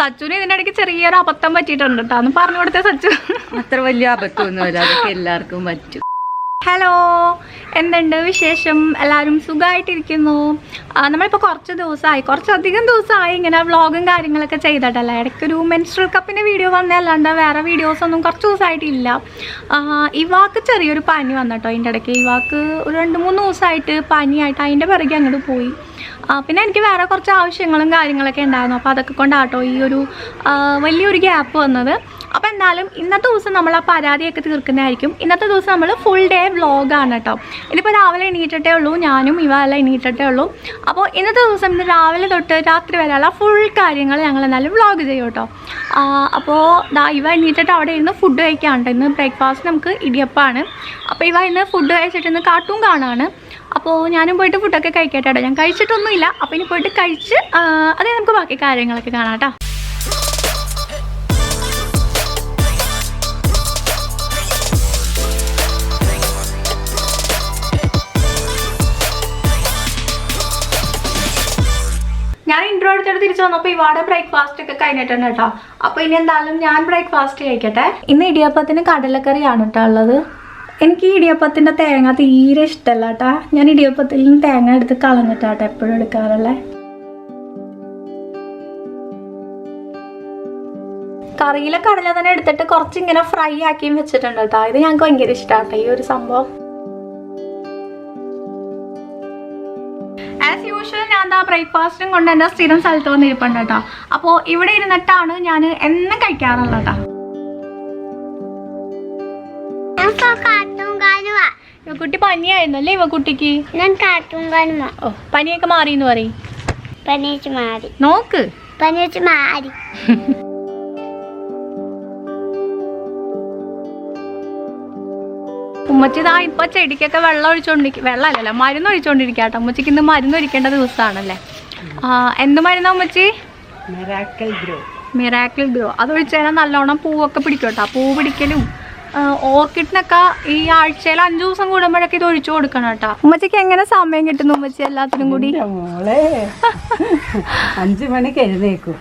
സച്ചുവിന് ഇതിന്റെ ഇടയ്ക്ക് ചെറിയൊരു അബദ്ധം പറ്റിയിട്ടുണ്ട് കേട്ടോ. അന്ന് പറഞ്ഞു കൊടുത്തേ സച്ചു. അത്ര വലിയ അബദ്ധമൊന്നുമില്ല, അതൊക്കെ എല്ലാവർക്കും പറ്റും. ഹലോ, എന്തുണ്ട് വിശേഷം? എല്ലാവരും സുഖമായിട്ടിരിക്കുന്നു. നമ്മളിപ്പോൾ കുറച്ചധികം ദിവസമായി ഇങ്ങനെ വ്ളോഗും കാര്യങ്ങളൊക്കെ ചെയ്തിട്ടല്ലേ. ഇടയ്ക്കൊരു മെൻസ്ട്രൽ കപ്പിൻ്റെ വീഡിയോ വന്നതല്ലാണ്ട് വേറെ വീഡിയോസൊന്നും കുറച്ച് ദിവസമായിട്ടില്ല. ഇവാക്ക് ചെറിയൊരു പനി വന്നിട്ടോ അതിൻ്റെ ഇടയ്ക്ക്. ഇവാക്ക് ഒരു 2-3 ദിവസമായിട്ട് പനിയായിട്ട് അതിൻ്റെ പിറകെ അങ്ങോട്ട് പോയി. പിന്നെ എനിക്ക് വേറെ കുറച്ച് ആവശ്യങ്ങളും കാര്യങ്ങളൊക്കെ ഉണ്ടായിരുന്നു. അപ്പോൾ അതൊക്കെ കൊണ്ടാട്ടോ ഈ ഒരു വലിയൊരു ഗ്യാപ്പ് വന്നത്. അപ്പോൾ എന്തായാലും ഇന്നത്തെ ദിവസം നമ്മൾ ആ പരാതിയൊക്കെ തീർക്കുന്നതായിരിക്കും. ഇന്നത്തെ ദിവസം നമ്മൾ ഫുൾ ഡേ വ്ളോഗാണ് കേട്ടോ. ഇതിപ്പോൾ രാവിലെ എണീറ്റിട്ടേ ഉള്ളൂ, ഞാനും ഇവയെല്ലാം എണീറ്റിട്ടേ ഉള്ളൂ. അപ്പോൾ ഇന്നത്തെ ദിവസം ഇന്ന് രാവിലെ തൊട്ട് രാത്രി വരെയുള്ള ഫുൾ കാര്യങ്ങൾ ഞങ്ങൾ എന്തായാലും വ്ളോഗ് ചെയ്യും കേട്ടോ. അപ്പോൾ ഇവ എണീറ്റിട്ട് അവിടെ ഇരുന്ന് ഫുഡ് കഴിക്കാറുണ്ട്. ഇന്ന് ബ്രേക്ക്ഫാസ്റ്റ് നമുക്ക് ഇടിയപ്പമാണ്. അപ്പോൾ ഇവ ഇന്ന് ഫുഡ് കഴിച്ചിട്ട് ഇന്ന് കാർട്ടൂൺ കാണുകയാണ്. അപ്പോൾ ഞാനും പോയിട്ട് ഫുഡൊക്കെ കഴിക്കട്ടെ. ഞാൻ കഴിച്ചിട്ടൊന്നുമില്ല. അപ്പോൾ ഇനി പോയിട്ട് കഴിച്ച് അതേ നമുക്ക് ബാക്കി കാര്യങ്ങളൊക്കെ കാണാം കേട്ടോ. ഞാൻ ഇൻട്രോ എടുത്തിട്ട് തിരിച്ചു വന്നപ്പോൾ ഇവാടെ ബ്രേക്ക്ഫാസ്റ്റ് ഒക്കെ കഴിഞ്ഞിട്ടുണ്ട് കേട്ടോ. അപ്പോൾ ഇനി എന്തായാലും ഞാൻ ബ്രേക്ക്ഫാസ്റ്റ് കഴിക്കട്ടെ. ഇന്ന് ഇടിയപ്പത്തിന് കടലക്കറിയാണ് കേട്ടോ ഉള്ളത്. എനിക്ക് ഈ ഇടിയപ്പത്തിൻ്റെ തേങ്ങ തീരെ ഇഷ്ടമല്ല കേട്ടോ. ഞാൻ ഇടിയപ്പത്തിൽ നിന്ന് തേങ്ങ എടുത്ത് കളഞ്ഞിട്ടാട്ടോ എപ്പോഴും എടുക്കാറുള്ളത്. കറിയിലെ കടല തന്നെ എടുത്തിട്ട് കുറച്ചിങ്ങനെ ഫ്രൈ ആക്കിയും വെച്ചിട്ടുണ്ട് കേട്ടോ. ഇത് ഞങ്ങൾക്ക് ഭയങ്കര ഇഷ്ടമാട്ടോ ഈ ഒരു സംഭവം. ആസ് യൂഷ്വൽ ഞാൻ എന്താ ബ്രേക്ക്ഫാസ്റ്റും കൊണ്ട് എൻ്റെ സ്ഥിരം സ്ഥലത്ത് വന്നിരിപ്പുണ്ട് കേട്ടോ. അപ്പോൾ ഇവിടെ ഇരുന്നിട്ടാണ് ഞാൻ എന്നും കഴിക്കാറുള്ളത് കേട്ടോ. ഇവക്കുട്ടി പനിയായിരുന്നല്ലേ ഇവക്കുട്ടിക്ക്? ഓ, പനിയൊക്കെ മാറിയെന്ന് പറയും. നോക്ക് ഉമ്മച്ചി ഇതാ ഇപ്പൊ ചെടിക്കൊക്കെ വെള്ളമല്ലല്ലോ മരുന്ന് ഒഴിച്ചോണ്ടിരിക്കാട്ടോ. ഉമ്മച്ചിക്ക് ഇന്ന് മരുന്ന് ഒഴിക്കേണ്ട ദിവസമാണല്ലേ. എന്ത് മരുന്നാ ഉമ്മച്ചി? Miracle grow. അത് ഒഴിച്ചു കഴിഞ്ഞാൽ നല്ലോണം പൂവൊക്കെ പിടിക്കും കേട്ടോ. പൂ പിടിക്കലും ഓർക്കിഡിനൊക്കെ ഈ ആഴ്ചയിൽ 5 ദിവസം കൂടുമ്പോഴൊക്കെ ഇത് ഒഴിച്ചു കൊടുക്കണം കേട്ടോ. ഉമ്മച്ചിക്ക് എങ്ങനെ സമയം കിട്ടുന്നു ഉമ്മച്ചി എല്ലാത്തിനും കൂടി? 5 മണിക്ക് എഴുന്നേക്കും,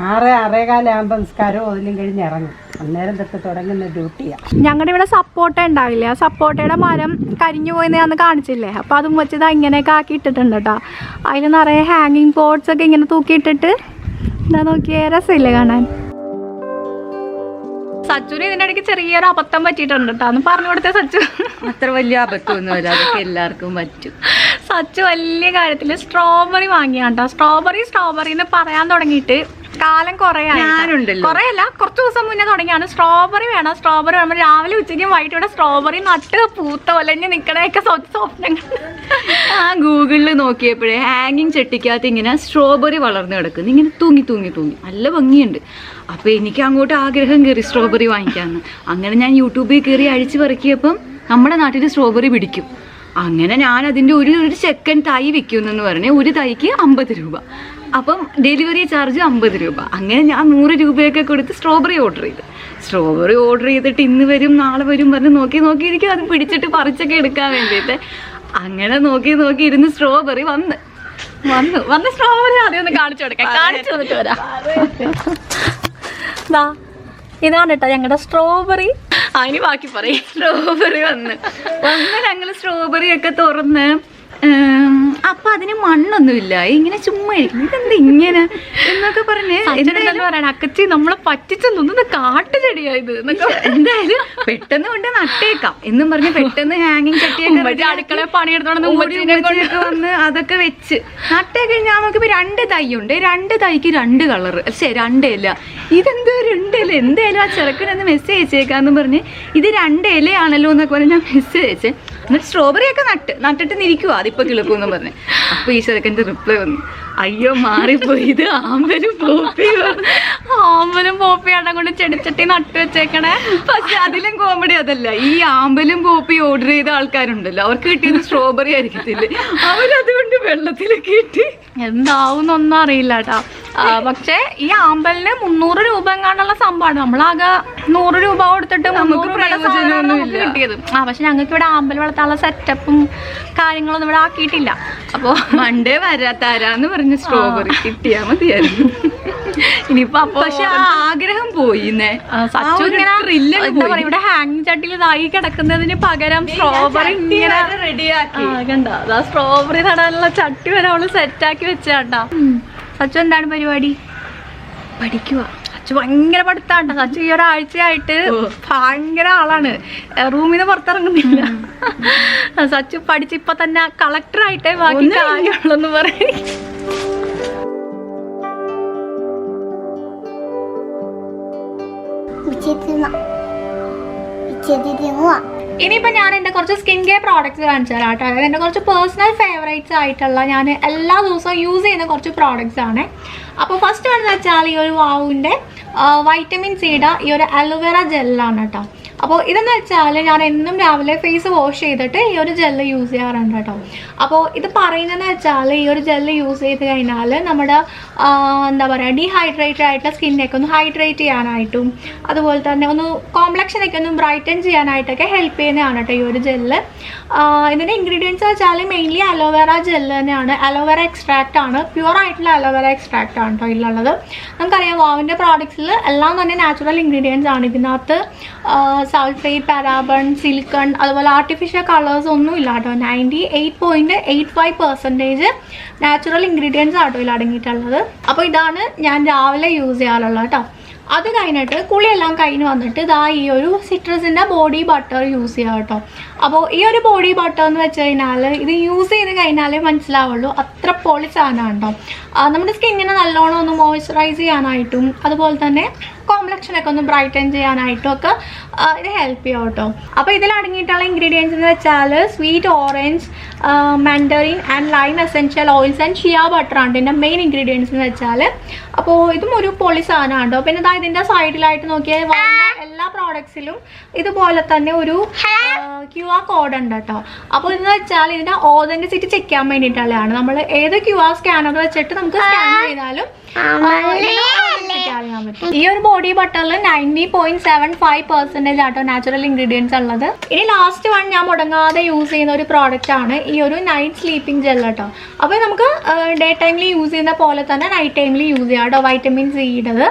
6-6:15 നിസ്കാരം ഓതിലും കഴിഞ്ഞ് ഇറങ്ങും. അന്നേരം തൊട്ട് തുടങ്ങുന്ന ഡ്യൂട്ടിയാണ്. ഞങ്ങളുടെ ഇവിടെ സപ്പോർട്ട ഉണ്ടാവില്ലേ, ആ സപ്പോർട്ടയുടെ മരം കരിഞ്ഞു പോയെന്ന് ഞാൻ കാണിച്ചില്ലേ. അപ്പോൾ അത് ഉമ്മച്ചിത് ഇങ്ങനെയൊക്കെ ആക്കി ഇട്ടിട്ടുണ്ട് കേട്ടോ. അതിൽ നിറയെ ഹാങ്ങിങ് പോട്ട്സ് ഒക്കെ ഇങ്ങനെ തൂക്കിയിട്ടിട്ട് എന്താ നോക്കിയേ, രസമില്ലേ കാണാൻ. സച്ചുവിന് ഇതിൻ്റെ ഇടയ്ക്ക് ചെറിയൊരു അബദ്ധം പറ്റിയിട്ടുണ്ട് കേട്ടോ. അന്ന് പറഞ്ഞു കൊടുത്തേ സച്ചു. അത്ര വലിയ അബദ്ധമൊന്നുമില്ല, അതൊക്കെ എല്ലാവർക്കും പറ്റും. സച്ചു വലിയ കാര്യത്തിൽ സ്ട്രോബെറി വാങ്ങിയാണ് കേട്ടോ. സ്ട്രോബെറി എന്ന് പറയാൻ തുടങ്ങിയിട്ട് കാലം കുറേയല്ല, കുറച്ച് ദിവസം മുന്നേ തുടങ്ങിയാണ്. സ്ട്രോബെറി വേണം. രാവിലെ ഉച്ചയ്ക്കും വൈകിട്ട് ഇവിടെ സ്ട്രോബെറി നട്ട് പൂത്ത ഒലഞ്ഞ് നിൽക്കണയൊക്കെ സ്വപ്നങ്ങൾ. ഗൂഗിളിൽ നോക്കിയപ്പോഴേ ഹാങ്ങിങ് ചെട്ടിക്കകത്ത് ഇങ്ങനെ സ്ട്രോബെറി വളർന്നു കിടക്കുന്നു. ഇങ്ങനെ തൂങ്ങി നല്ല ഭംഗിയുണ്ട്. അപ്പോൾ എനിക്ക് അങ്ങോട്ട് ആഗ്രഹം കയറി സ്ട്രോബെറി വാങ്ങിക്കാമെന്ന്. അങ്ങനെ ഞാൻ യൂട്യൂബിൽ കയറി അഴിച്ചു പറക്കിയപ്പം നമ്മുടെ നാട്ടിൽ സ്ട്രോബെറി പിടിക്കും. അങ്ങനെ ഞാൻ അതിൻ്റെ ഒരു സെക്കൻഡ് തൈ വിൽക്കുന്നെന്ന് പറഞ്ഞ് ഒരു തൈക്ക് 50 രൂപ. അപ്പം ഡെലിവറി ചാർജ് 50 രൂപ. അങ്ങനെ ഞാൻ 100 രൂപയൊക്കെ കൊടുത്ത് സ്ട്രോബെറി ഓർഡർ ചെയ്തിട്ട് ഇന്ന് വരും നാളെ വരും പറഞ്ഞ് നോക്കിയിരിക്കും. അത് പിടിച്ചിട്ട് പറിച്ചൊക്കെ എടുക്കാൻ വേണ്ടിയിട്ട് അങ്ങനെ നോക്കി ഇരുന്ന് സ്ട്രോബെറി വന്ന് സ്ട്രോബെറി ആദ്യം ഒന്ന് കാണിച്ചു തന്നിട്ട് വരാം. ഇതാണ് കേട്ടോ ഞങ്ങളുടെ സ്ട്രോബെറി. അതിന് ബാക്കി പറയും. സ്ട്രോബെറി വന്ന് ഞങ്ങൾ സ്ട്രോബെറി ഒക്കെ തുറന്ന് അപ്പൊ അതിന് മണ്ണൊന്നുമില്ല, ഇങ്ങനെ ചുമ്മാ ഇരിക്കും. ഇതെന്താ ഇങ്ങനെ എന്നൊക്കെ പറഞ്ഞ് പറയണ അക്കച്ചി നമ്മളെ പറ്റിച്ചെന്നൊന്നും കാട്ടുചെടിയായത്. എന്തായാലും പെട്ടെന്ന് കൊണ്ട് നട്ടേക്കാം എന്നും പറഞ്ഞ് പെട്ടെന്ന് ഹാങ്ങിങ് ചട്ടിയൊക്കെ അടുക്കള പണിയെടുത്തോണ്ട് വന്ന് അതൊക്കെ വെച്ച് നട്ടേ കഴിഞ്ഞാൽ നമുക്കിപ്പോ 2 തൈയുണ്ട്. 2 തൈക്ക് 2 കളർ. 2 ഇല. ഇതെന്തോ 2 ഇല. എന്തായാലും ആ ചെറുക്കനൊന്ന് മെസ്സേജ് അയച്ചേക്കാന്ന് പറഞ്ഞ് ഇത് 2 ഇലയാണല്ലോ എന്നൊക്കെ പറഞ്ഞ് ഞാൻ മെസ്സേജ് അയച്ചേ. എന്നിട്ട് സ്ട്രോബെറി ഒക്കെ നട്ടിട്ട് നിൽക്കുവാ അതിപ്പോ കിളിക്കൂന്ന് പറഞ്ഞ്. അപ്പൊ ഈ ചെറുക്കൻ്റെ റിപ്ലൈ വന്നു, അയ്യോ മാറിപ്പോയി, ഇത് ആമ്പലും പോപ്പിയാണ്ടെ കൊണ്ട് ചെടിച്ചട്ടി നട്ടു വെച്ചേക്കണേ. പക്ഷെ അതിലും കോമഡി അതല്ല, ഈ ആമ്പലും പോപ്പി ഓർഡർ ചെയ്ത ആൾക്കാരുണ്ടല്ലോ, അവർക്ക് കിട്ടിയത് സ്ട്രോബെറി ആയിരിക്കത്തില്ലേ, അവരതുകൊണ്ട് വെള്ളത്തിലൊക്കെ ഇട്ട് എന്താവുന്നൊന്നും അറിയില്ല കേട്ടോ. പക്ഷെ ഈ ആമ്പലിന് 300 രൂപ എങ്ങാണ്ടുള്ള സംഭവമാണ്. നമ്മളാകെ 100 രൂപ കൊടുത്തിട്ട് കിട്ടിയത്. പക്ഷെ ഞങ്ങൾക്ക് ഇവിടെ ആമ്പൽ വളർത്താനുള്ള സെറ്റപ്പും കാര്യങ്ങളൊന്നും ഇവിടെ ആക്കിയിട്ടില്ല. അപ്പോൾ മണ്ടേ തരാന്ന് പറഞ്ഞ സ്ട്രോബെറി കിട്ടിയാൽ മതിയായിരുന്നു. ഇനിയിപ്പോ പക്ഷെ ആ ആഗ്രഹം പോയിന്നേ. സച്ചു ഇങ്ങനെ എന്താ പറയാ ഇവിടെ ഹാങ്ങിങ് ചട്ടിയിൽ ഇതായി കിടക്കുന്നതിന് പകരം സ്ട്രോബെറി ഇങ്ങനെ റെഡിയാക്കി കണ്ടോ അതാ സ്ട്രോബെറി നടാനുള്ള ചട്ടി വരെ അവള് സെറ്റാക്കി വെച്ചാണ്ടാ. സച്ചു എന്താണ് പരിപാടി? പഠിക്കുക. സച്ചു ഭയങ്കര പഠിത്താണ്ട. സച്ചു ഈ ഒരാഴ്ചയായിട്ട് ഭയങ്കര ആളാണ്, റൂമിൽ നിന്ന് പുറത്തിറങ്ങുന്നില്ല. സച്ചു പഠിച്ച് ഇപ്പൊ തന്നെ കളക്ടറായിട്ടേ ബാക്കി കാര്യമുള്ളെന്ന് പറയും. ഇനിയിപ്പോ ഞാൻ എന്റെ കുറച്ച് സ്കിൻ കെയർ പ്രോഡക്ട്സ് കാണിച്ചു തരാം കേട്ടോ. അതായത് എന്റെ കുറച്ച് പേഴ്സണൽ ഫേവറേറ്റ്സ് ആയിട്ടുള്ള ഞാൻ എല്ലാ ദിവസവും യൂസ് ചെയ്യുന്ന കുറച്ച് പ്രോഡക്ട്സ് ആണ്. അപ്പോൾ ഫസ്റ്റ് വേണമെന്ന് വെച്ചാൽ ഈ ഒരു വാവുവിന്റെ വൈറ്റമിൻ സിയുടെ ഈ ഒരു അലോവേറ ജെല്ലാണ് കേട്ടോ. അപ്പോൾ ഇതെന്ന് വെച്ചാൽ ഞാൻ എന്നും രാവിലെ ഫേസ് വാഷ് ചെയ്തിട്ട് ഈ ഒരു ജെല്ല് യൂസ് ചെയ്യാറുണ്ട് കേട്ടോ. അപ്പോൾ ഇത് പറയുന്നതെന്ന് വെച്ചാൽ ഈ ഒരു ജെല്ല് യൂസ് ചെയ്ത് കഴിഞ്ഞാൽ നമ്മുടെ എന്താ പറയുക ഡീഹൈഡ്രേറ്റഡ് ആയിട്ടുള്ള സ്കിന്നൊക്കെ ഒന്ന് ഹൈഡ്രേറ്റ് ചെയ്യാനായിട്ടും അതുപോലെ തന്നെ ഒന്ന് കോംപ്ലക്ഷനൊക്കെ ഒന്ന് ബ്രൈറ്റൻ ചെയ്യാനായിട്ടൊക്കെ ഹെൽപ്പ് ചെയ്യുന്നതാണ് കേട്ടോ ഈ ഒരു ജെല്ല്. ഇതിൻ്റെ ഇൻഗ്രീഡിയൻസ് വെച്ചാൽ മെയിൻലി അലോവേറ ജെല്ല് തന്നെയാണ്. അലോവേറ എക്സ്ട്രാക്റ്റ് ആണ്, പ്യുവർ ആയിട്ടുള്ള അലോവേറ എക്സ്ട്രാക്റ്റ് ആണ് കേട്ടോ ഇതിലുള്ളത്. നമുക്കറിയാം വാവിൻ്റെ പ്രോഡക്ട്സിൽ എല്ലാം തന്നെ നാച്ചുറൽ ഇൻഗ്രീഡിയൻസ് ആണ്. ഇതിനകത്ത് സൾഫേറ്റ്, പാരാബൺ, സിലിക്കൺ അതുപോലെ ആർട്ടിഫിഷ്യൽ കളേഴ്സ് ഒന്നും ഇല്ല കേട്ടോ. 98.85% നാച്ചുറൽ ഇൻഗ്രീഡിയൻസ് ആട്ടോ ഇതിൽ അടങ്ങിയിട്ടുള്ളത്. അപ്പോൾ ഇതാണ് ഞാൻ രാവിലെ യൂസ് ചെയ്യാറുള്ളത് കേട്ടോ. അത് കഴിഞ്ഞിട്ട് കുളിയെല്ലാം കഴിഞ്ഞ് വന്നിട്ട് ഇതാ ഈ ഒരു സിട്രസിൻ്റെ ബോഡി ബട്ടർ യൂസ് ചെയ്യാം കേട്ടോ. അപ്പോൾ ഈ ഒരു ബോഡി ബട്ടർ എന്ന് വെച്ച് കഴിഞ്ഞാൽ ഇത് യൂസ് ചെയ്ത് കഴിഞ്ഞാലേ മനസ്സിലാവുള്ളൂ, അത്ര പൊളി സാധനമാണ് കേട്ടോ. നമ്മുടെ സ്കിന്നിനെ നല്ലോണം ഒന്ന് മോയ്സ്ചറൈസ് ചെയ്യാനായിട്ടും അതുപോലെ തന്നെ കോംപ്ലക്ഷനൊക്കെ ഒന്ന് ബ്രൈറ്റൻ ചെയ്യാനായിട്ടും ഒക്കെ ഇത് ഹെൽപ്പ് ചെയ്യും കേട്ടോ. അപ്പോൾ ഇതിൽ അടങ്ങിയിട്ടുള്ള ഇൻഗ്രീഡിയൻസ് എന്ന് വെച്ചാൽ sweet orange, mandarin and lime essential oils and shea ബട്ടറാണ് ഇതിൻ്റെ മെയിൻ ഇൻഗ്രീഡിയൻസ് എന്ന് വെച്ചാൽ. അപ്പോൾ ഇതും ഒരു പൊളി സാധനമാണ് കേട്ടോ. പിന്നെ ഇതാ ഇതിൻ്റെ സൈഡിലായിട്ട് നോക്കിയാൽ എല്ലാ പ്രോഡക്ട്സിലും ഇതുപോലെ തന്നെ ഒരു QR കോഡ് ഉണ്ട് കേട്ടോ. അപ്പോൾ ഇതെന്ന് വെച്ചാൽ ഇതിൻ്റെ ഓതൻറ്റിസിറ്റി ചെക്ക് ചെയ്യാൻ വേണ്ടിയിട്ടുള്ളതാണ്. നമ്മൾ ഏത് QR സ്കാനർ വെച്ചിട്ട് നമുക്ക് സ്കാൻ ചെയ്താലും അറിയാൻ പറ്റും. ഈ ഒരു ബോഡി ബട്ടറിൽ 90.75% ആട്ടോ നാച്ചുറൽ ഇൻഗ്രീഡിയൻസ് ഉള്ളത്. ഇനി ലാസ്റ്റ് വൺ ഞാൻ മുടങ്ങാതെ യൂസ് ചെയ്യുന്ന ഒരു പ്രോഡക്റ്റ് ആണ് ഈ ഒരു നൈറ്റ് സ്ലീപ്പിംഗ് ജെൽ കേട്ടോ. അപ്പോൾ നമുക്ക് ഡേ ടൈമിൽ യൂസ് ചെയ്യുന്ന പോലെ തന്നെ നൈറ്റ് ടൈമിൽ യൂസ് ചെയ്യാം കേട്ടോ, വൈറ്റമിൻ സിയുടേത്.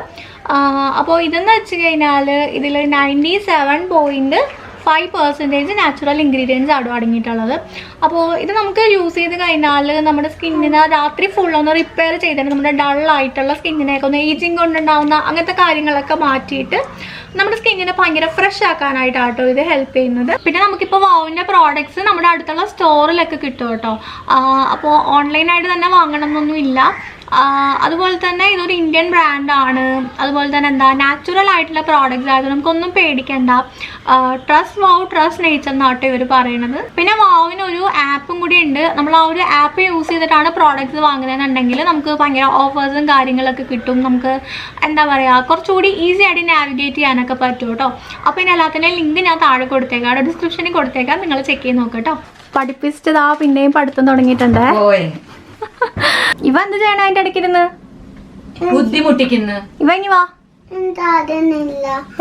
അപ്പോൾ ഇതെന്ന് വെച്ച് കഴിഞ്ഞാൽ ഇതിൽ 97.5% നാച്ചുറൽ ഇൻഗ്രീഡിയൻസ് ആണ് അടങ്ങിയിട്ടുള്ളത്. അപ്പോൾ ഇത് നമുക്ക് യൂസ് ചെയ്ത് കഴിഞ്ഞാൽ നമ്മുടെ സ്കിന്നിനെ രാത്രി ഫുള്ളൊന്ന് റിപ്പയർ ചെയ്തിട്ട് നമ്മുടെ ഡള്ളായിട്ടുള്ള സ്കിന്നിനെയൊക്കെ ഒന്ന് ഏജിങ് കൊണ്ടുണ്ടാവുന്ന അങ്ങനത്തെ കാര്യങ്ങളൊക്കെ മാറ്റിയിട്ട് നമ്മുടെ സ്കിന്നിനെ ഭയങ്കര ഫ്രഷ് ആക്കാനായിട്ടാട്ടോ ഇത് ഹെൽപ്പ് ചെയ്യുന്നത്. പിന്നെ നമുക്കിപ്പോൾ വാവിൻ്റെ പ്രോഡക്ട്സ് നമ്മുടെ അടുത്തുള്ള സ്റ്റോറിലൊക്കെ കിട്ടും കേട്ടോ. അപ്പോൾ ഓൺലൈനായിട്ട് തന്നെ വാങ്ങണം എന്നൊന്നും ഇല്ല. അതുപോലെ തന്നെ ഇതൊരു ഇന്ത്യൻ ബ്രാൻഡാണ്. അതുപോലെ തന്നെ എന്താ നാച്ചുറൽ ആയിട്ടുള്ള പ്രോഡക്റ്റ്സ് ആയത് നമുക്കൊന്നും പേടിക്കണ്ട. ട്രസ്റ്റ് വാവ് ട്രസ്റ്റ് നേച്ചർ എന്നാട്ടോ ഇവർ പറയുന്നത്. പിന്നെ വാവിന് ഒരു ആപ്പും കൂടി ഉണ്ട്. നമ്മൾ ആ ഒരു ആപ്പ് യൂസ് ചെയ്തിട്ടാണ് പ്രോഡക്റ്റ്സ് വാങ്ങുന്നതെന്നുണ്ടെങ്കിൽ നമുക്ക് ഭയങ്കര ഓഫേഴ്സും കാര്യങ്ങളൊക്കെ കിട്ടും. നമുക്ക് എന്താ പറയുക കുറച്ചുകൂടി ഈസി ആയിട്ട് നാവിഗേറ്റ് ചെയ്യാനൊക്കെ പറ്റും കേട്ടോ. അപ്പോൾ ഇനി എല്ലാത്തിൻ്റെയും ലിങ്ക് ഞാൻ താഴെ കൊടുത്തേക്കാം, ഡിസ്ക്രിപ്ഷനിൽ കൊടുത്തേക്കാം, നിങ്ങൾ ചെക്ക് ചെയ്ത് നോക്കട്ടോ. പഠിപ്പിച്ചതാ പിന്നെയും പഠിത്തം തുടങ്ങിയിട്ടുണ്ട്. ഇവ എന്ത് ചെയ്യണ അതിന്റെ ഇടയ്ക്കിരുന്ന് ബുദ്ധിമുട്ടിക്കുന്നു. ഇവ ഇനി വാ.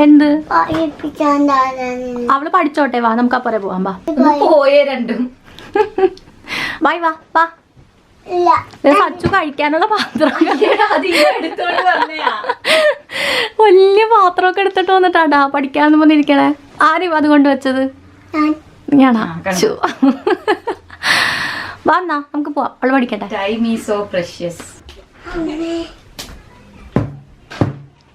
എന്ത് അവള് പഠിച്ചോട്ടെ, വാ നമുക്ക് അപ്പുറം പോവാം. വാ പോയേ രണ്ടും. ബായ് വാ വാ. സച്ചു കഴിക്കാനുള്ള പാത്രം വലിയ പാത്രമൊക്കെ എടുത്തിട്ട് വന്നിട്ടാടാ പഠിക്കാന്ന് പറഞ്ഞിരിക്കണേ. ആരും അത് കൊണ്ടുവച്ചത് ഞാനാ. വാന്നാ നമുക്ക് പോവാം, അവള് പഠിക്കട്ടെ. Time is so precious.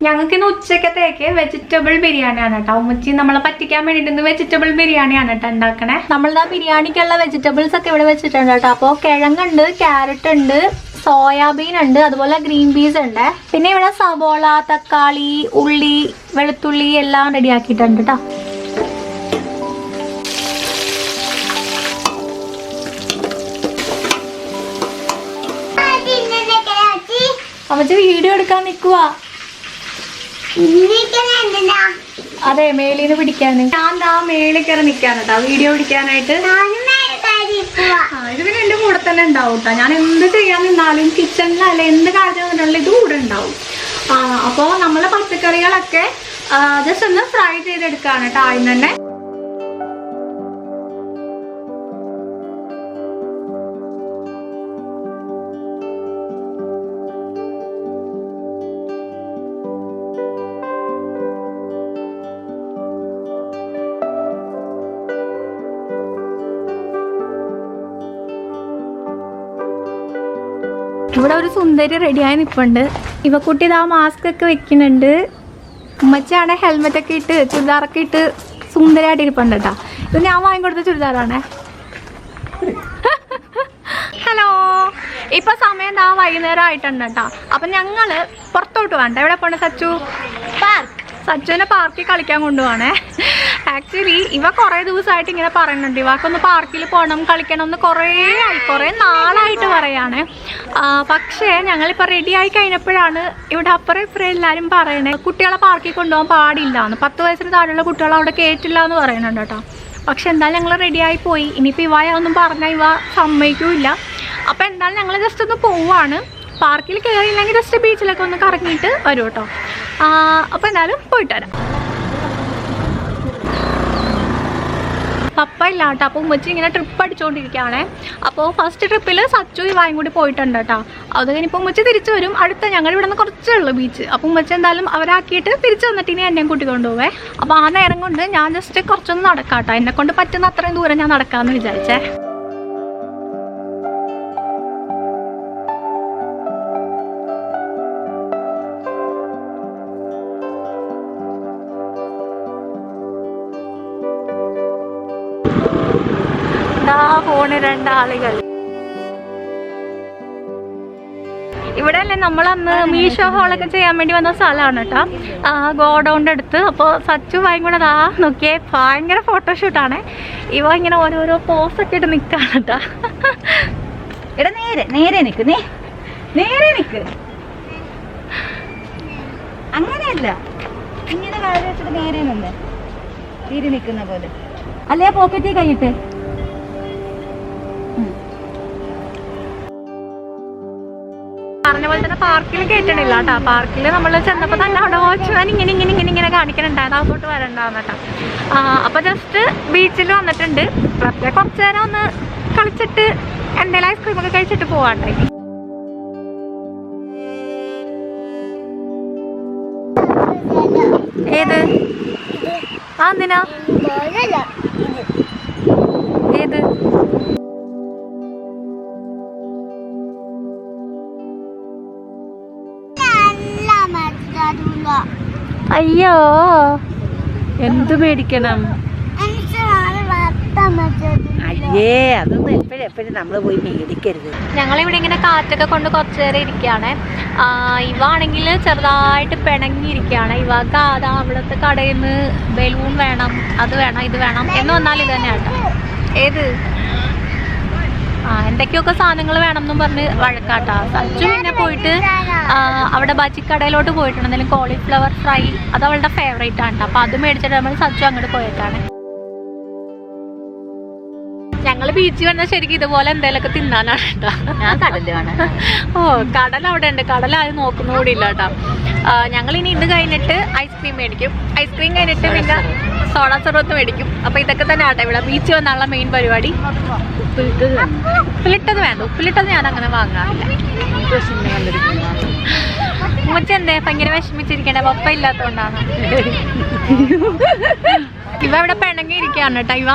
ഞങ്ങൾക്ക് ഇന്ന് ഉച്ചക്കത്തേക്ക് വെജിറ്റബിൾ ബിരിയാണിയാണ് കേട്ടോ. ഉമ്മച്ചി നമ്മളെ പറ്റിക്കാൻ വേണ്ടിയിട്ട് വെജിറ്റബിൾ ബിരിയാണിയാണ് കേട്ടോ ഉണ്ടാക്കണേ. നമ്മളുടെ ആ ബിരിയാണിക്കുള്ള വെജിറ്റബിൾസ് ഒക്കെ ഇവിടെ വെച്ചിട്ടുണ്ട് കേട്ടോ. അപ്പോൾ കിഴങ്ങുണ്ട്, ക്യാരറ്റ് ഉണ്ട്, സോയാബീൻ ഉണ്ട്, അതുപോലെ ഗ്രീൻ പീസ് ഉണ്ട്. പിന്നെ ഇവിടെ സവോള, തക്കാളി, ഉള്ളി, വെളുത്തുള്ളി എല്ലാം റെഡിയാക്കിയിട്ടുണ്ട് കേട്ടോ. അമ്മച്ചി വീഡിയോ എടുക്കാൻ നിക്കുവാ. അതെ മേളിന്ന് പിടിക്കാന്. ഞാൻ ആ മേളിൽ കയറി നിക്കാൻ കേട്ടോ വീഡിയോ പിടിക്കാനായിട്ട്. ഇത് പിന്നെ എന്റെ കൂടെ തന്നെ ഉണ്ടാവും കേട്ടോ. ഞാൻ എന്ത് ചെയ്യാൻ നിന്നാലും കിച്ചണിലല്ല എന്ത് കാര്യം വന്നിട്ടുള്ള ഇത് കൂടെ ഉണ്ടാവും. അപ്പോൾ നമ്മളെ പച്ചക്കറികളൊക്കെ ജസ്റ്റ് ഒന്ന് ഫ്രൈ ചെയ്തെടുക്കാണ് കേട്ടോ ആദ്യം തന്നെ. ഇവിടെ ഒരു സുന്ദരി റെഡിയായി നിൽപ്പുണ്ട്. ഇവക്കുട്ടി ഇതാ മാസ്ക് ഒക്കെ വെക്കുന്നുണ്ട്. ഉമ്മച്ചാണ് ഹെൽമെറ്റ് ഒക്കെ ഇട്ട് ചുരിദാറൊക്കെ ഇട്ട് സുന്ദരമായിട്ട് ഇരിപ്പുണ്ട് കേട്ടോ. ഇത് ഞാൻ വാങ്ങിക്കൊടുത്ത ചുരിദാറാണേ. ഹലോ, ഇപ്പൊ സമയം എന്താ വൈകുന്നേരം ആയിട്ടുണ്ട് കേട്ടോ. അപ്പൊ ഞങ്ങള് പുറത്തോട്ട് വേണ്ട. എവിടെ പോണേ സച്ചു? സച്ചുവിനെ പാർക്കിൽ കളിക്കാൻ കൊണ്ടുപോവാണേ. ആക്ച്വലി ഇവ കുറേ ദിവസമായിട്ട് ഇങ്ങനെ പറയുന്നുണ്ട്, ഇവക്കൊന്ന് പാർക്കിൽ പോകണം കളിക്കണം എന്ന് കുറേ നാളായിട്ട് പറയാണ്. പക്ഷേ ഞങ്ങളിപ്പോൾ റെഡി ആയി കഴിഞ്ഞപ്പോഴാണ് ഇവിടെ അപ്പുറം ഇപ്പുറം എല്ലാവരും പറയണേ കുട്ടികളെ പാർക്കിൽ കൊണ്ടുപോകാൻ പാടില്ല എന്ന്. 10 വയസ്സിന് താഴെയുള്ള കുട്ടികളെ അവിടെ കയറ്റില്ല എന്ന് പറയുന്നുണ്ട് കേട്ടോ. പക്ഷെ എന്തായാലും ഞങ്ങൾ റെഡിയായി പോയി. ഇനിയിപ്പോൾ ഇവ ഒന്നും പറഞ്ഞാൽ ഇവ സമ്മതിക്കില്ല. അപ്പോൾ എന്തായാലും ഞങ്ങൾ ജസ്റ്റ് ഒന്ന് പോവാണ്. പാർക്കിൽ കയറിയില്ലെങ്കിൽ ജസ്റ്റ് ബീച്ചിലൊക്കെ ഒന്ന് കറങ്ങിയിട്ട് വരും കേട്ടോ. അപ്പോൾ എന്തായാലും പോയിട്ട് വരാം. പപ്പ ഇല്ല കേട്ടോ. അപ്പോൾ ഉമ്മച്ചി ഇങ്ങനെ ട്രിപ്പ് അടിച്ചുകൊണ്ടിരിക്കുകയാണേ. അപ്പോൾ ഫസ്റ്റ് ട്രിപ്പിൽ സച്ചു ഇവായും കൂടി പോയിട്ടുണ്ട് കേട്ടോ. അത് കഴിഞ്ഞിപ്പോൾ ഉമ്മച്ചി തിരിച്ചു വരും. അടുത്ത ഞങ്ങൾ ഇവിടെ നിന്ന് കുറച്ചേ ഉള്ളൂ ബീച്ച്. അപ്പോൾ ഉമ്മച്ചി എന്തായാലും അവരാക്കിയിട്ട് തിരിച്ചു വന്നിട്ട് ഇനി എന്നെയും കൂട്ടി കൊണ്ടുപോവേ. അപ്പോൾ ആ നേരം കൊണ്ട് ഞാൻ ജസ്റ്റ് കുറച്ചൊന്ന് നടക്കാം കേട്ടോ. എന്നെ കൊണ്ട് പറ്റുന്ന അത്രയും ദൂരം ഞാൻ നടക്കാമെന്ന് വിചാരിച്ചേ. പോണ് രണ്ടാളുകൾ. ഇവിടെ അല്ലേ നമ്മളന്ന് മീഷോ ഹോളൊക്കെ ചെയ്യാൻ വേണ്ടി വന്ന സ്ഥലമാണ് കേട്ടോ. ഗോഡൗണിൻ്റെ അടുത്ത്. അപ്പോൾ സച്ചു ഭയങ്കര നോക്കിയേ ഭയങ്കര ഫോട്ടോഷൂട്ടാണ്. ഇവ ഇങ്ങനെ ഓരോരോ പോസൊക്കെ ഇട്ട് നിൽക്കാണ് കേട്ടോ. എടാ നേരെ നിക്ക്, നേരെ നിക്ക്. അങ്ങനെയല്ല, ഇങ്ങനെ കാര്യം വെച്ചിട്ട് നേരെ നിന്ന് തിരി നിൽക്കുന്ന പോലെ. അല്ലേ പോക്കറ്റിൽ കൈയിട്ട്. പറഞ്ഞ പോലെ തന്നെ പാർക്കിൽ കയറ്റണില്ല കേട്ടോ. പാർക്കിൽ നമ്മൾ ചെന്നപ്പോൾ തന്നെ അവിടെ വാച്ച്മാൻ ഇങ്ങനെ കാണിക്കണുണ്ടായിരുന്നു അങ്ങോട്ട് വരണ്ടാന്ന് കേട്ടോ. അപ്പോൾ ജസ്റ്റ് ബീച്ചിൽ വന്നിട്ടുണ്ട്. വെറുതെ കുറച്ച് നേരം ഒന്ന് കളിച്ചിട്ട് എന്തെങ്കിലും ഐസ്ക്രീമൊക്കെ കഴിച്ചിട്ട് പോവാണ്ടായി. ഏത് എന്തിനാ ഏത്? അയ്യോ, എന്ത് പേടിക്കണം? അയ്യേ, അതൊന്നും എപ്പോഴും നമ്മൾ പോയി മേടിക്കരുത്. ഞങ്ങളിവിടെ ഇങ്ങനെ കാറ്റൊക്കെ കൊണ്ട് കുറച്ച് നേരം ഇരിക്കുകയാണ്. ഇവ ആണെങ്കിൽ ചെറുതായിട്ട് പിണങ്ങിയിരിക്കുകയാണ്. ഇവക്ക് അതാ അവിടുത്തെ കടയിൽ നിന്ന് ബലൂൺ വേണം, അത് വേണം, ഇത് വേണം എന്ന് വന്നാൽ ഇത് തന്നെ കേട്ടോ. ഏത്? എന്തൊക്കെയൊക്കെ സാധനങ്ങൾ വേണം എന്നും പറഞ്ഞ് വഴക്കാട്ടാ. സച്ചു പിന്നെ പോയിട്ട് അവിടെ ബജിക്കടയിലോട്ട് പോയിട്ടുണ്ട്. എന്തെങ്കിലും കോളിഫ്ലവർ ഫ്രൈ, അത് അവളുടെ ഫേവറേറ്റ് ആണ് കേട്ടോ. അപ്പോൾ അത് മേടിച്ചിട്ട് നമ്മൾ സച്ചു അങ്ങോട്ട് പോയിട്ടാണ്. ഞങ്ങൾ ബീച്ചിൽ വന്നാൽ ശരിക്കും ഇതുപോലെ എന്തെങ്കിലുമൊക്കെ തിന്നാനാണ് കേട്ടോ. ഞാൻ കടലാണ്. ഓ, കടൽ അവിടെ ഉണ്ട്. കടൽ ആരും നോക്കുന്ന കൂടി ഇല്ല കേട്ടോ. ഞങ്ങളിനി ഇത് കഴിഞ്ഞിട്ട് ഐസ്ക്രീം മേടിക്കും. ഐസ്ക്രീം കഴിഞ്ഞിട്ട് പിന്നെ സോഡ സർബത്ത് മേടിക്കും. അപ്പോൾ ഇതൊക്കെ തന്നെ ആട്ടെ ഇവിടെ ബീച്ച് വന്നുള്ള മെയിൻ പരിപാടി. ഉപ്പിലിട്ടത് വേണ്ട, ഉപ്പിലിട്ടത് ഞാൻ അങ്ങനെ വാങ്ങാറില്ല. ഉമ്മച്ചി എന്തേ ഭയങ്കര വിഷമിച്ചിരിക്കണേ? പപ്പ ഇല്ലാത്തോണ്ടാണ്. ഇവ ഇവിടെ പിണങ്ങി ഇരിക്കുകയാണ് കേട്ടോ. ഇവ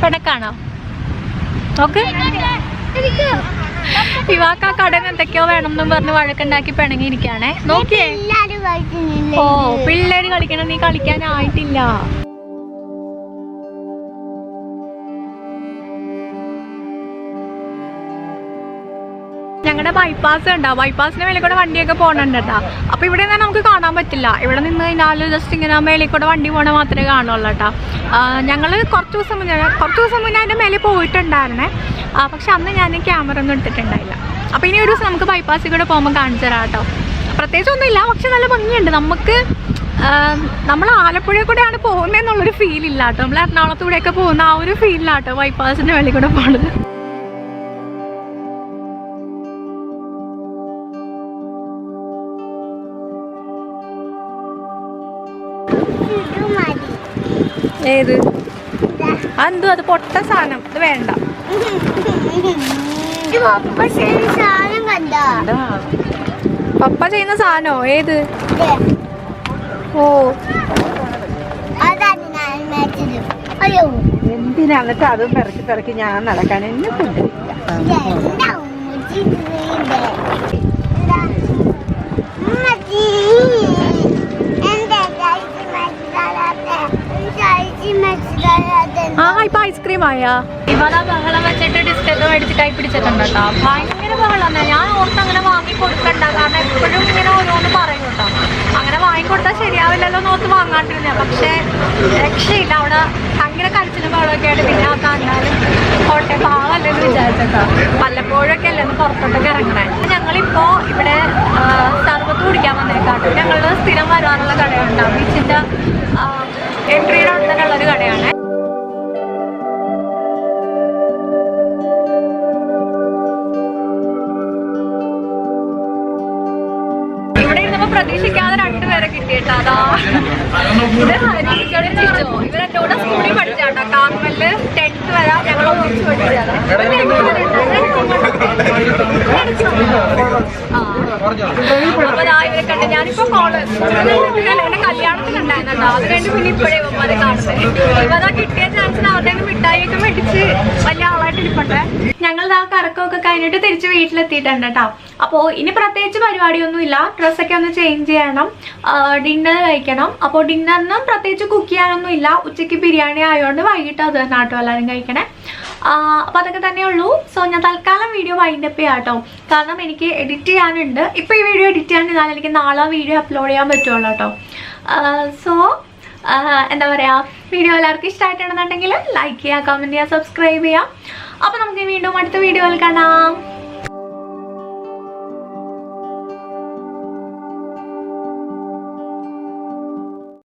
പിണക്കാണോ? നോക്ക്, ഇവാക്ക് ആ കടന്ന് എന്തൊക്കെയോ വേണം എന്നും പറഞ്ഞ് വഴക്കുണ്ടാക്കി പിണങ്ങിയിരിക്കുകയാണേ. നോക്കിയേ, ഓ പിള്ളേര് കളിക്കണം, നീ കളിക്കാനായിട്ടില്ല. ഞങ്ങളുടെ ബൈപ്പാസ് ഉണ്ടാവും. ബൈപ്പാസിന് മേലെ കൂടെ വണ്ടിയൊക്കെ പോകണുണ്ട് കേട്ടോ. അപ്പോൾ ഇവിടെ നിന്ന് നമുക്ക് കാണാൻ പറ്റില്ല. ഇവിടെ നിന്ന് കഴിഞ്ഞാൽ ജസ്റ്റ് ഇങ്ങനെ മേലെ കൂടെ വണ്ടി പോകണ മാത്രമേ കാണുള്ളൂ കേട്ടോ. ഞങ്ങൾ കുറച്ച് ദിവസം മുന്നേ അതിൻ്റെ മേലെ പോയിട്ടുണ്ടായിരുന്നേ. പക്ഷെ അന്ന് ഞാൻ ക്യാമറ ഒന്നും എടുത്തിട്ടുണ്ടായില്ല. അപ്പോൾ ഇനി ഒരു ദിവസം നമുക്ക് ബൈപ്പാസിൽ കൂടെ പോകുമ്പോൾ കാണിച്ചു തരാം കേട്ടോ. പ്രത്യേകിച്ചൊന്നുമില്ല, പക്ഷെ നല്ല ഭംഗിയുണ്ട്. നമ്മൾ ആലപ്പുഴയിൽ കൂടെയാണ് പോകുന്നതെന്നുള്ളൊരു ഫീലില്ല കേട്ടോ. നമ്മൾ എറണാകുളത്തൂടെയൊക്കെ പോകുന്ന ആ ഒരു ഫീലില്ല കേട്ടോ ബൈപ്പാസിൻ്റെ മേലെ കൂടെ പോകുന്നത്. ഏത്? അതെന്തോ, അത് പൊട്ട സാധനം, ഇത് വേണ്ട. പപ്പ ചെയ്യുന്ന സാധനോ? ഏത്? ഓ, എന്തിനാ എന്നിട്ട് അതും പിറക്കി ഞാൻ നടക്കാൻ എന്നെ കൊണ്ടില്ല. ആ ഇപ്പൊ ഐസ്ക്രീം ആയാ ഇവളാ ബഹളം വെച്ചിട്ട് ഡിസ്കൊക്കെ മേടിച്ച് കൈ പിടിച്ചിട്ടുണ്ട് കേട്ടോ. ഭയങ്കര ബഹളം. ഞാൻ ഓർത്ത് അങ്ങനെ വാങ്ങി കൊടുക്കണ്ട, കാരണം എപ്പോഴും ഇങ്ങനെ ഓരോന്ന് പറയും കേട്ടോ. അങ്ങനെ വാങ്ങിക്കൊടുത്താൽ ശരിയാവില്ലല്ലോ നോർത്ത് വാങ്ങാണ്ടിരുന്ന. പക്ഷേ രക്ഷയില്ല, അവിടെ ഭയങ്കര കരച്ചിലും ബഹളമൊക്കെ ആയിട്ട് പിന്നെ ആ കണ്ടാലും കോട്ടെ പാവല്ലെന്ന് വിചാരിച്ചിട്ടോ. വല്ലപ്പോഴൊക്കെ അല്ലെന്ന് പുറത്തോട്ടൊക്കെ ഇറങ്ങണേ. ഞങ്ങളിപ്പോ ഇവിടെ സർബത്ത് കുടിക്കാൻ വന്നേക്കാട്ടോ. ഞങ്ങള് സ്ഥിരം വരാറുള്ള കടയുണ്ട്, ബീച്ചിന്റെ എൻട്രിയുടെ അവിടെ തന്നെ ഉള്ളൊരു കടയാണ്. ഇവിടെ ഇരുന്നപ്പോ പ്രതീക്ഷിക്കാതെ രണ്ടുപേരെ കിട്ടിയിട്ടോ. അതാ ഇത് ഹരിക്കോട് ചിച്ചോ, ഇവരെന്നോട് സ്കൂളിൽ പഠിച്ചാട്ടോ. കാർമല് 10th വരെ ഞങ്ങൾ ഒന്നിച്ച് പഠിച്ചതാണ്. അപ്പൊ ഇവരെ കണ്ട് ഞാനിപ്പോ കോളേജ് എന്റെ കല്യാണത്തിനുണ്ടായിരുന്നോ. അത് കഴിഞ്ഞ് പിന്നെ ഇപ്പോഴേ ഇവന്മാരെ കാണുന്നത്. ഇവതാ കിട്ടിയ ചാൻസിന് അവരുടെ മിഠായിയൊക്കെ മേടിച്ച് വലിയ ആളായിട്ട് ഇരിപ്പണ്ടേ. ഞങ്ങൾ ആ കറക്കമൊക്കെ കഴിഞ്ഞിട്ട് തിരിച്ച് വീട്ടിലെത്തിയിട്ടുണ്ട് കേട്ടോ. അപ്പോൾ ഇനി പ്രത്യേകിച്ച് പരിപാടിയൊന്നുമില്ല. ഡ്രസ്സൊക്കെ ഒന്ന് ചേഞ്ച് ചെയ്യണം, ഡിന്നർ കഴിക്കണം. അപ്പോൾ ഡിന്നറിനും പ്രത്യേകിച്ച് കുക്ക് ചെയ്യാനൊന്നും ഇല്ല. ഉച്ചയ്ക്ക് ബിരിയാണി ആയതുകൊണ്ട് വൈകിട്ട് അത് തന്നെ കേട്ടോ എല്ലാവരും കഴിക്കണേ. അപ്പോൾ അതൊക്കെ തന്നെ ഉള്ളൂ. സോ ഞാൻ തൽക്കാലം വീഡിയോ വൈൻഡപ്പ് ചെയ്യാം കേട്ടോ, കാരണം എനിക്ക് എഡിറ്റ് ചെയ്യാനുണ്ട്. ഇപ്പോൾ ഈ വീഡിയോ എഡിറ്റ് ചെയ്യാൻ എനിക്ക് നാളെ വീഡിയോ അപ്ലോഡ് ചെയ്യാൻ പറ്റുള്ളൂ കേട്ടോ. സോ എന്താ പറയുക, വീഡിയോ എല്ലാവർക്കും ഇഷ്ടമായിട്ടുണ്ടെന്നുണ്ടെങ്കിൽ ലൈക്ക് ചെയ്യുക, കമൻറ്റ് ചെയ്യുക, സബ്സ്ക്രൈബ് ചെയ്യുക. അപ്പോൾ നമുക്ക് വീണ്ടും അടുത്ത വീഡിയോയിൽ കാണാം.